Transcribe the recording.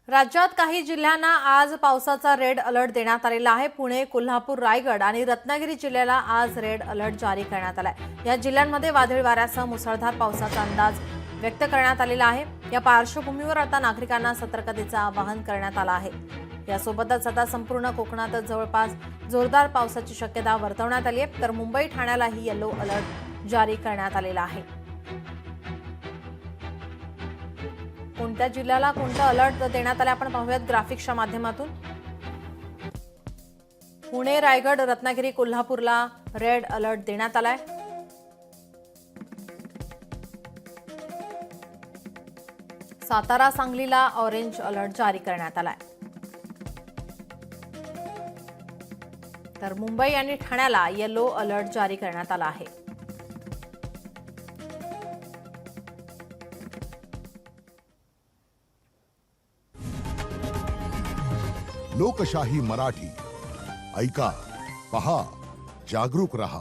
राज्यात काही जिल्ह्यांना आज पावसाचा रेड अलर्ट देण्यात आलेला आहे। पुणे, कोल्हापूर, रायगड आणि रत्नागिरी जिल्ह्याला आज रेड अलर्ट जारी करण्यात आलाय। या जिल्ह्यांमध्ये वादळी वाऱ्यासह मुसळधार पावसाचा अंदाज व्यक्त करण्यात आलेला आहे। या पार्श्वभूमीवर आता नागरिकांना सतर्कतेचं आवाहन करण्यात आलं आहे। यासोबतच आता संपूर्ण कोकणात जवळपास जोरदार पावसाची शक्यता वर्तवण्यात आली आहे, तर मुंबई ठाण्यालाही येलो अलर्ट जारी करण्यात आलेला आहे। कोणत्या जिल्ह्याला कोणतं अलर्ट देण्यात आलं आपण पाहूयात ग्राफिक्सच्या माध्यमातून। पुणे, रायगड, रत्नागिरी, कोल्हापूरला रेड अलर्ट देण्यात आलाय। सातारा, सांगलीला ऑरेंज अलर्ट जारी करण्यात आलाय, तर मुंबई आणि ठाण्याला येलो अलर्ट जारी करण्यात आला आहे। लोकशाही मराठी ऐका, पहा, जागरूक रहा।